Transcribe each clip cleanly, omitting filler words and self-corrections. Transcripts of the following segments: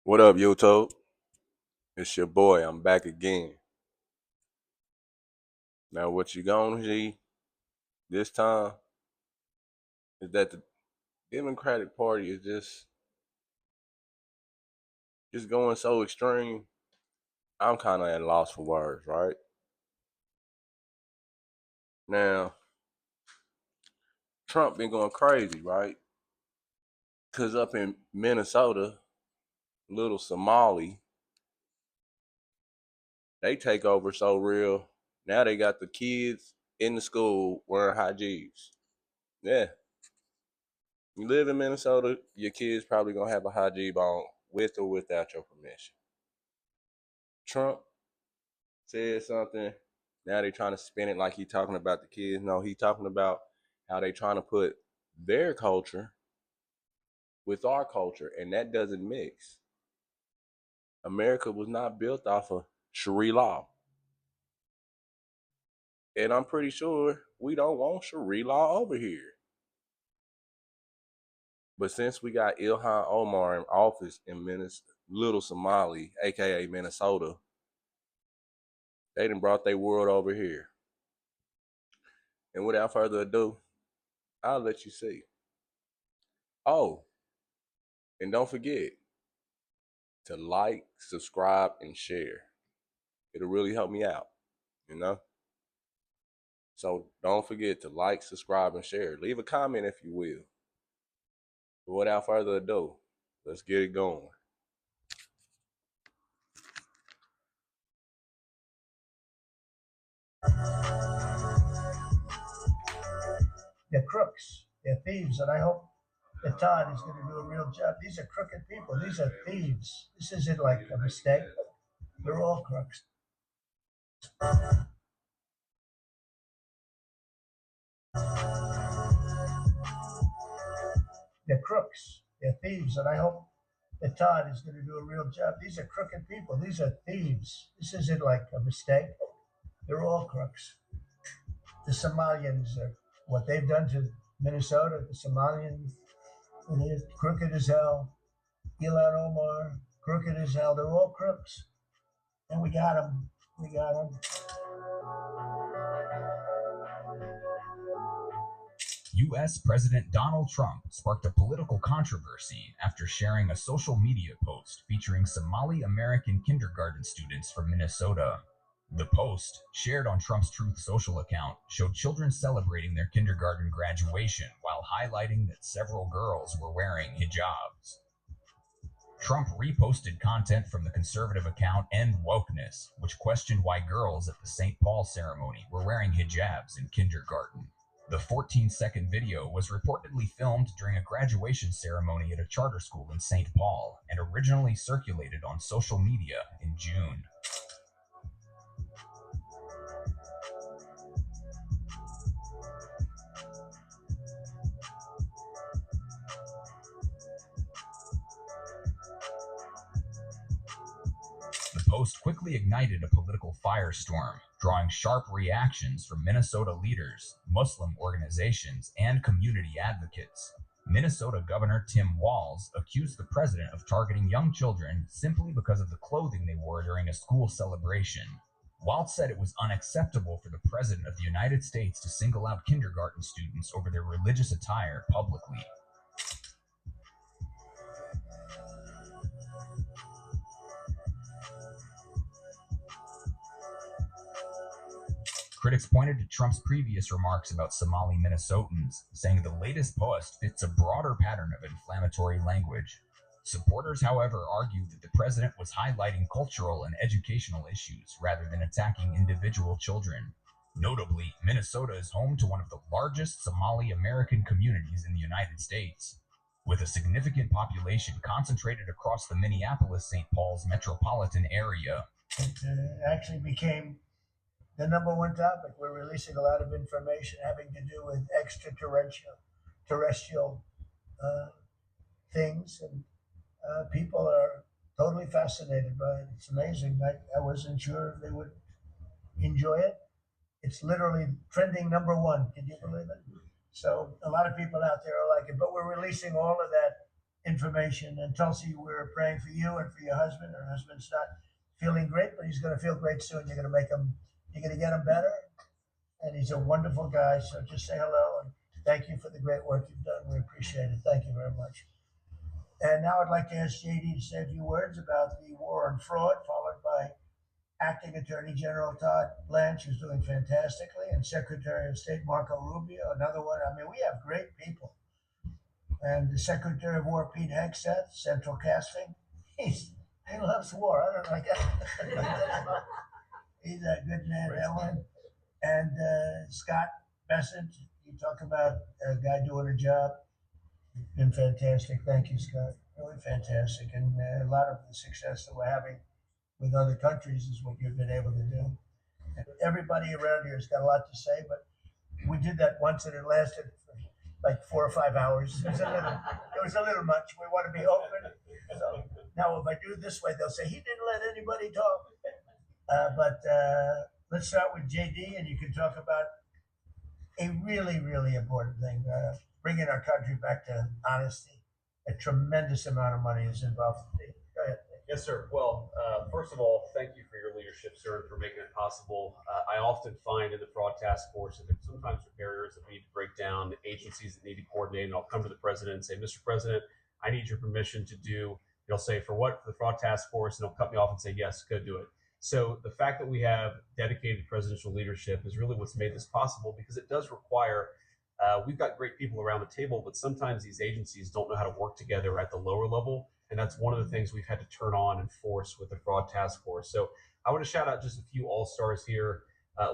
What up, YouTube? It's your boy. I'm back again. Now, what you gonna see this time is that the Democratic Party is just going so extreme. I'm kind of at a loss for words, right? Now, Trump been going crazy, right? Cause up in Minnesota, little Somali, they take over so real. Now they got the kids in the school wearing hijabs. Yeah, you live in Minnesota, your kids probably gonna have a hijab on with or without your permission. Trump said something. Now they trying to spin it like he talking about the kids. No, he talking about how they trying to put their culture with our culture, and that doesn't mix. America was not built off of Sharia law, and I'm pretty sure we don't want Sharia law over here. But since we got Ilhan Omar in office in Little Somali, aka Minnesota, they done brought their world over here. And without further ado, I'll let you see. Oh, and don't forget to like, subscribe, and share. It'll really help me out, you know? So don't forget to like, subscribe, and share. Leave a comment if you will. But without further ado, let's get it going. They're crooks. They're thieves, and I hope that Todd is going to do a real job. These are crooked people. These are thieves. This isn't like a mistake. They're all crooks. They're crooks. They're thieves, and I hope that Todd is going to do a real job. These are crooked people. These are thieves. This isn't like a mistake. They're all crooks. The Somalians are what they've done to Minnesota. The Somalians, they're crooked as hell. Ilan Omar, crooked as hell. They're all crooks, and we got them. We got them. U.S. President Donald Trump sparked a political controversy after sharing a social media post featuring Somali American kindergarten students from Minnesota. The post, shared on Trump's Truth Social account, showed children celebrating their kindergarten graduation while highlighting that several girls were wearing hijabs. Trump reposted content from the conservative account End Wokeness, which questioned why girls at the St. Paul ceremony were wearing hijabs in kindergarten. The 14-second video was reportedly filmed during a graduation ceremony at a charter school in St. Paul and originally circulated on social media in June. The post quickly ignited a political firestorm, drawing sharp reactions from Minnesota leaders, Muslim organizations, and community advocates. Minnesota Governor Tim Walz accused the president of targeting young children simply because of the clothing they wore during a school celebration. Walz said it was unacceptable for the president of the United States to single out kindergarten students over their religious attire publicly. Critics pointed to Trump's previous remarks about Somali Minnesotans, saying the latest post fits a broader pattern of inflammatory language. Supporters, however, argued that the president was highlighting cultural and educational issues rather than attacking individual children. Notably, Minnesota is home to one of the largest Somali American communities in the United States, with a significant population concentrated across the Minneapolis-St. Paul's metropolitan area. It actually became the number one topic. We're releasing a lot of information having to do with terrestrial uh, things, and people are totally fascinated by it. It's amazing. I wasn't sure they would enjoy it. It's literally trending number one. Can you believe it? So a lot of people out there are like it, but we're releasing all of that information. And Tulsi, we're praying for you and for your husband. Her husband's not feeling great, but he's going to feel great soon. You're going to make him, you're going to get him better. And he's a wonderful guy. So just say hello and thank you for the great work you've done. We appreciate it. Thank you very much. And now I'd like to ask JD to say a few words about the war on fraud, followed by Acting Attorney General Todd Blanche, who's doing fantastically, and Secretary of State Marco Rubio, another one. I mean, we have great people. And the Secretary of War, Pete Hegseth, Central Casting. He loves war. I don't like that. He's a good man, that one. And Scott Bessent, you talk about a guy doing a job. Been fantastic. Thank you, Scott. Really fantastic. And a lot of the success that we're having with other countries is what you've been able to do. And everybody around here has got a lot to say, but we did that once and it lasted like 4 or 5 hours. It was a little much. We want to be open. So now if I do it this way, they'll say, he didn't let anybody talk. But let's start with JD, and you can talk about a really, really important thing, bringing our country back to honesty. A tremendous amount of money is involved. Go ahead. Yes, sir. Well, first of all, thank you for your leadership, sir, and for making it possible. I often find in the fraud task force that sometimes there are barriers that we need to break down, agencies that need to coordinate, and I'll come to the president and say, Mr. President, I need your permission to do, he'll say, for what? For the fraud task force, and he'll cut me off and say, yes, go do it. So the fact that we have dedicated presidential leadership is really what's made this possible, because it does require, we've got great people around the table, but sometimes these agencies don't know how to work together at the lower level. And that's one of the things we've had to turn on and force with the fraud task force. So I want to shout out just a few all-stars here.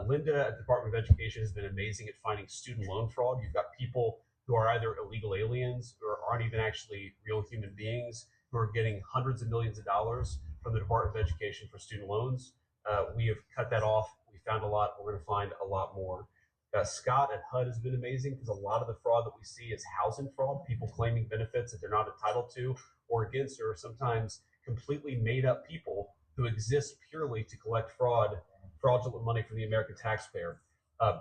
Linda at the Department of Education has been amazing at finding student loan fraud. You've got people who are either illegal aliens or aren't even actually real human beings who are getting hundreds of millions of dollars from the Department of Education for student loans. We have cut that off. We found a lot. We're going to find a lot more. Scott at HUD has been amazing, because a lot of the fraud that we see is housing fraud, people claiming benefits that they're not entitled to or against, or sometimes completely made up people who exist purely to collect fraudulent money from the American taxpayer.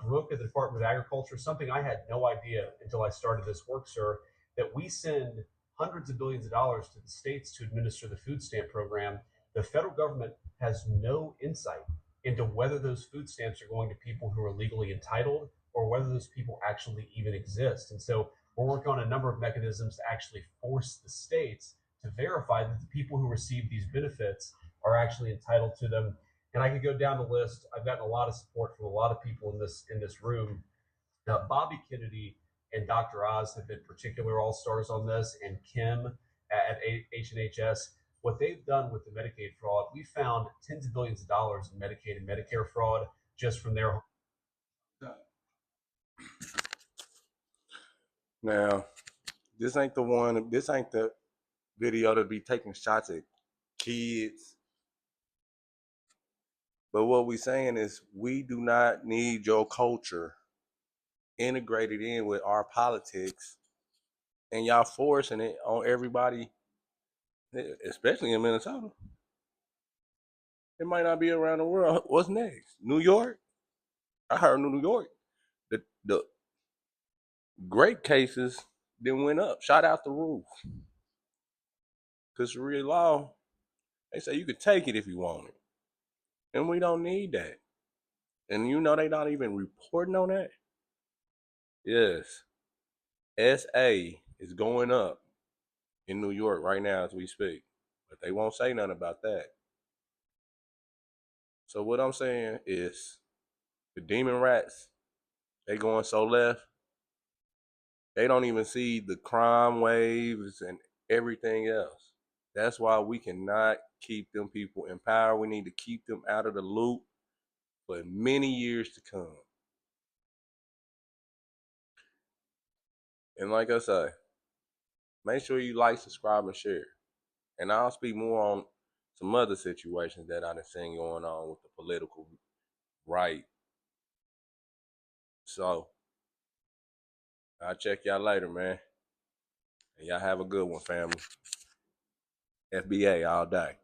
Brooke at the Department of Agriculture, something I had no idea until I started this work, sir, that we send hundreds of billions of dollars to the states to administer the food stamp program. The federal government has no insight into whether those food stamps are going to people who are legally entitled or whether those people actually even exist. And so we're working on a number of mechanisms to actually force the states to verify that the people who receive these benefits are actually entitled to them. And I could go down the list. I've gotten a lot of support from a lot of people in this room. Bobby Kennedy and Dr. Oz have been particular all-stars on this, and Kim at HNHS. What they've done with the Medicaid fraud, we found tens of billions of dollars in Medicaid and Medicare fraud just from their. Now, this ain't the video to be taking shots at kids. But what we're saying is we do not need your culture integrated in with our politics, and y'all forcing it on everybody, especially in Minnesota. It might not be around the world. What's next? New York? I heard New York. The great cases then went up, shot out the roof. Because real law, they say you could take it if you want it. And we don't need that. And you know they not even reporting on that? Yes. SA is going up in New York right now as we speak. But they won't say nothing about that. So what I'm saying is the demon rats, they going so left, they don't even see the crime waves and everything else. That's why we cannot keep them people in power. We need to keep them out of the loop for many years to come. And like I say, make sure you like, subscribe, and share. And I'll speak more on some other situations that I've seen going on with the political right. So, I'll check y'all later, man. And y'all have a good one, family. F.B.A. all day.